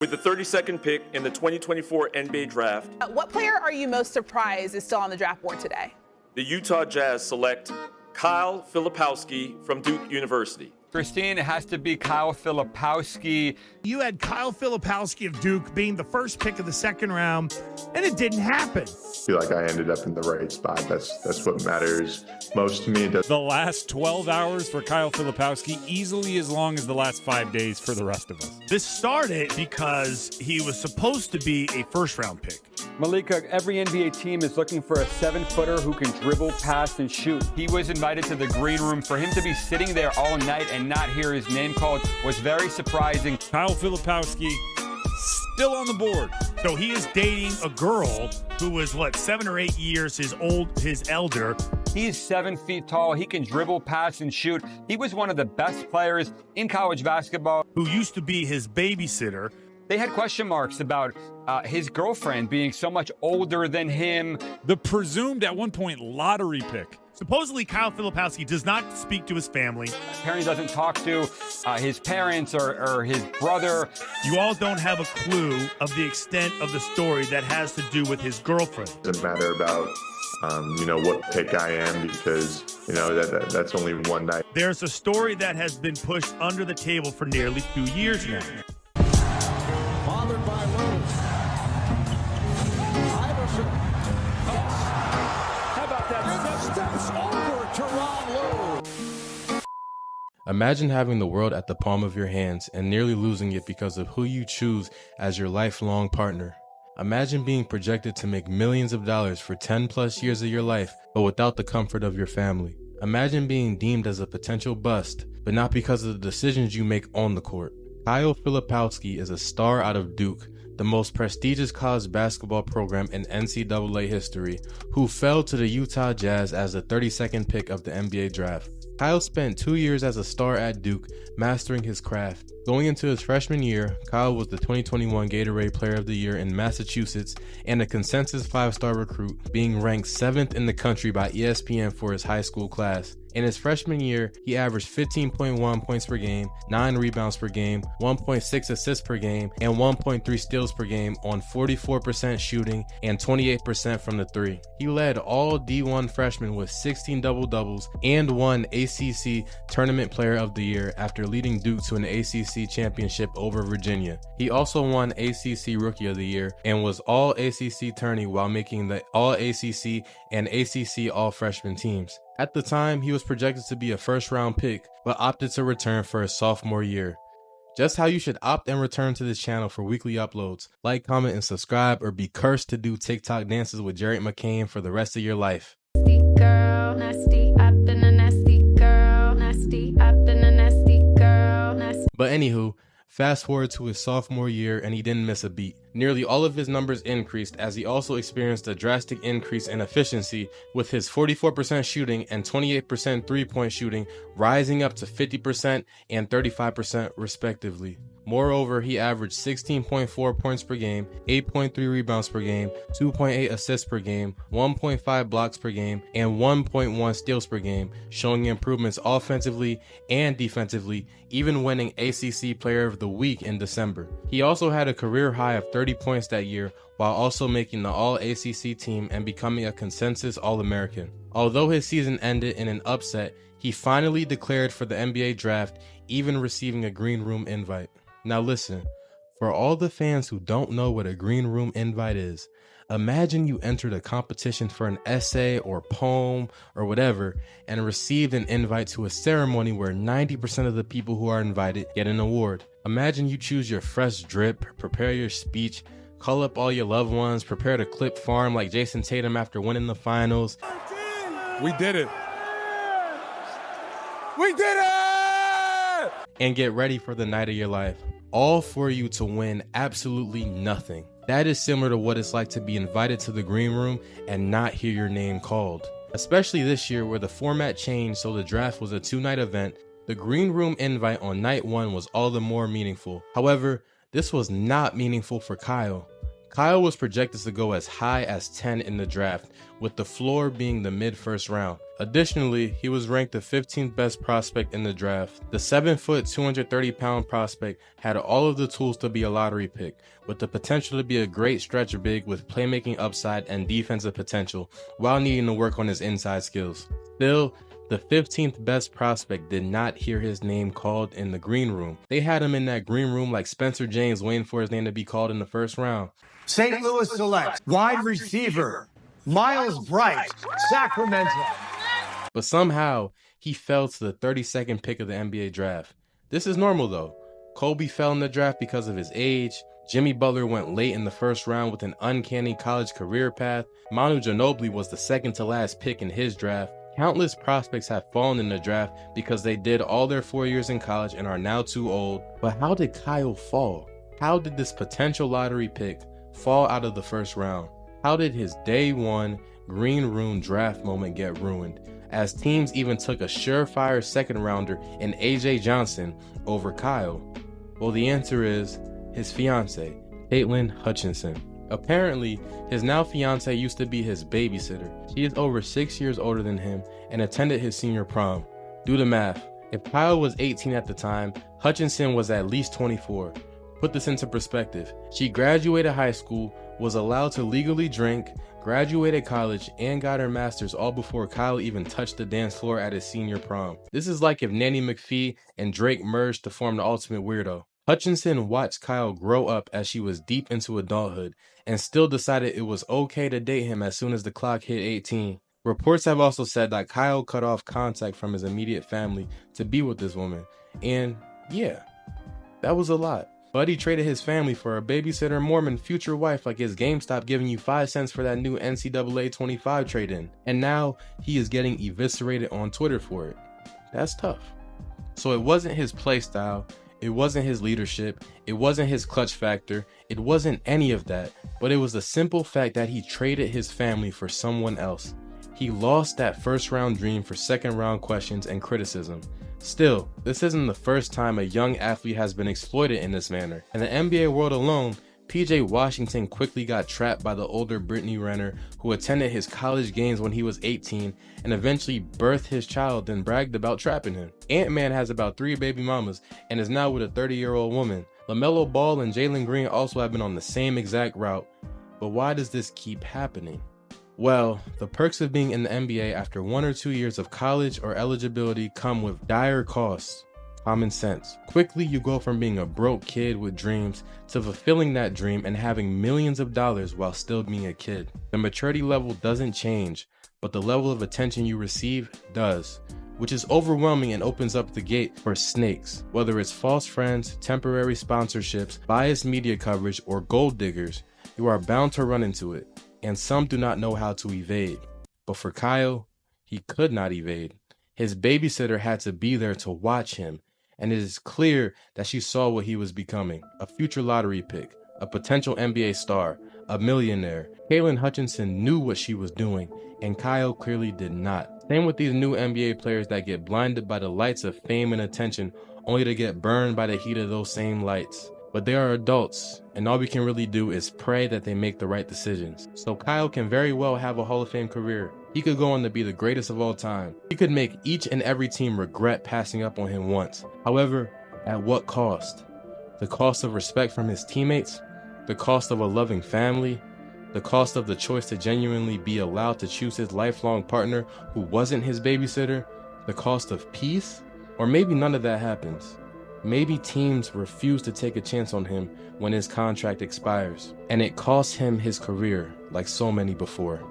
With the 32nd pick in the 2024 NBA Draft, What player are you most surprised is still on the draft board today? the Utah Jazz select Kyle Filipowski from Duke University. Christine, it has to be Kyle Filipowski. You had Kyle Filipowski of Duke being the first pick of the second round, and it didn't happen. I feel like I ended up in the right spot. That's what matters most to me. The last 12 hours for Kyle Filipowski, easily as long as the last 5 days for the rest of us. This started because he was supposed to be a first-round pick. Malika, every NBA team is looking for a 7-footer who can dribble, pass, and shoot. He was invited to the green room. For him to be sitting there all night and not hear his name called was very surprising. Kyle Filipowski still on the board. So he is dating a girl who was, 7 or 8 years his elder. He's 7 feet tall. He can dribble, pass, and shoot. He was one of the best players in college basketball. Who used to be his babysitter. They had question marks about his girlfriend being so much older than him. The presumed, at one point, lottery pick. Supposedly, Kyle Filipowski does not speak to his family. Apparently doesn't talk to his parents or his brother. You all don't have a clue of the extent of the story that has to do with his girlfriend. It doesn't matter about, what pick I am because, that's only one night. There's a story that has been pushed under the table for nearly 2 years now. Bothered by Lowe's. Iverson. How about that? Steps over to Ron Lowe. Imagine having the world at the palm of your hands and nearly losing it because of who you choose as your lifelong partner. Imagine being projected to make millions of dollars for 10 plus years of your life, but without the comfort of your family. Imagine being deemed as a potential bust, but not because of the decisions you make on the court. Kyle Filipowski is a star out of Duke, the most prestigious college basketball program in NCAA history, who fell to the Utah Jazz as the 32nd pick of the NBA draft. Kyle spent 2 years as a star at Duke, mastering his craft. Going into his freshman year, Kyle was the 2021 Gatorade Player of the Year in Massachusetts and a consensus 5-star recruit, being ranked 7th in the country by ESPN for his high school class. In his freshman year, he averaged 15.1 points per game, 9 rebounds per game, 1.6 assists per game, and 1.3 steals per game on 44% shooting and 28% from the three. He led all D1 freshmen with 16 double-doubles and won ACC Tournament Player of the Year after leading Duke to an ACC championship over Virginia. He also won ACC Rookie of the Year and was All-ACC tourney while making the All-ACC and ACC All-Freshman teams. At the time, he was projected to be a first-round pick, but opted to return for his sophomore year. Just how you should opt and return to this channel for weekly uploads. Like, comment, and subscribe, or be cursed to do TikTok dances with Jared McCain for the rest of your life. Nasty girl, nasty, I've been a nasty girl, nasty, I've been a nasty girl, nasty. But anywho, fast forward to his sophomore year and he didn't miss a beat. Nearly all of his numbers increased as he also experienced a drastic increase in efficiency, with his 44% shooting and 28% three-point shooting rising up to 50% and 35% respectively. Moreover, he averaged 16.4 points per game, 8.3 rebounds per game, 2.8 assists per game, 1.5 blocks per game, and 1.1 steals per game, showing improvements offensively and defensively, even winning ACC Player of the Week in December. He also had a career high of 30 points that year, while also making the All-ACC team and becoming a consensus All-American. Although his season ended in an upset, he finally declared for the NBA draft, even receiving a green room invite. Now listen, for all the fans who don't know what a green room invite is, imagine you entered a competition for an essay or poem or whatever and received an invite to a ceremony where 90% of the people who are invited get an award. Imagine you choose your fresh drip, prepare your speech, call up all your loved ones, prepare to clip farm like Jason Tatum after winning the finals. We did it. We did it! And get ready for the night of your life. All for you to win absolutely nothing. That is similar to what it's like to be invited to the green room and not hear your name called. Especially this year where the format changed so the draft was a 2-night event, the green room invite on night 1 was all the more meaningful. However, this was not meaningful for Kyle. Kyle was projected to go as high as 10 in the draft, with the floor being the mid-first round. Additionally, he was ranked the 15th best prospect in the draft. The 7-foot, 230-pound prospect had all of the tools to be a lottery pick, with the potential to be a great stretch big with playmaking upside and defensive potential, while needing to work on his inside skills. Still, the 15th best prospect did not hear his name called in the green room. They had him in that green room like Spencer James waiting for his name to be called in the first round. St. Louis selects wide receiver Miles Bright, Sacramento. But somehow, he fell to the 32nd pick of the NBA draft. This is normal though. Kobe fell in the draft because of his age. Jimmy Butler went late in the first round with an uncanny college career path. Manu Ginobili was the second to last pick in his draft. Countless prospects have fallen in the draft because they did all their 4 years in college and are now too old. But how did Kyle fall? How did this potential lottery pick fall out of the first round? How did his day one green room draft moment get ruined, as teams even took a surefire second rounder in AJ Johnson over Kyle? Well, the answer is his fiance, Caitlin Hutchinson. Apparently, his now fiance used to be his babysitter. She is over 6 years older than him and attended his senior prom. Do the math. If Kyle was 18 at the time, Hutchinson was at least 24. Put this into perspective. She graduated high school, was allowed to legally drink, graduated college, and got her master's all before Kyle even touched the dance floor at his senior prom. This is like if Nanny McPhee and Drake merged to form the ultimate weirdo. Hutchinson watched Kyle grow up as she was deep into adulthood and still decided it was okay to date him as soon as the clock hit 18. Reports have also said that Kyle cut off contact from his immediate family to be with this woman. And yeah, that was a lot. But he traded his family for a babysitter Mormon future wife like his GameStop giving you 5 cents for that new NCAA 25 trade-in. And now he is getting eviscerated on Twitter for it. That's tough. So it wasn't his play style, it wasn't his leadership, it wasn't his clutch factor, it wasn't any of that, but it was the simple fact that he traded his family for someone else. He lost that first round dream for second round questions and criticism. Still, this isn't the first time a young athlete has been exploited in this manner. In the NBA world alone, PJ Washington quickly got trapped by the older Brittany Renner, who attended his college games when he was 18 and eventually birthed his child, then bragged about trapping him. Ant-Man has about 3 baby mamas and is now with a 30-year-old woman. LaMelo Ball and Jalen Green also have been on the same exact route. But why does this keep happening? Well, the perks of being in the NBA after 1 or 2 years of college or eligibility come with dire costs. Common sense. Quickly, you go from being a broke kid with dreams to fulfilling that dream and having millions of dollars while still being a kid. The maturity level doesn't change, but the level of attention you receive does, which is overwhelming and opens up the gate for snakes. Whether it's false friends, temporary sponsorships, biased media coverage, or gold diggers, you are bound to run into it, and some do not know how to evade. But for Kyle, he could not evade. His babysitter had to be there to watch him, and it is clear that she saw what he was becoming: a future lottery pick, a potential NBA star, a millionaire. Caitlin Hutchinson knew what she was doing, and Kyle clearly did not. Same with these new NBA players that get blinded by the lights of fame and attention, only to get burned by the heat of those same lights. But they are adults, and all we can really do is pray that they make the right decisions. So Kyle can very well have a Hall of Fame career. He could go on to be the greatest of all time. He could make each and every team regret passing up on him once. However, at what cost? The cost of respect from his teammates? The cost of a loving family? The cost of the choice to genuinely be allowed to choose his lifelong partner who wasn't his babysitter? The cost of peace? Or maybe none of that happens. Maybe teams refuse to take a chance on him when his contract expires, and it costs him his career like so many before.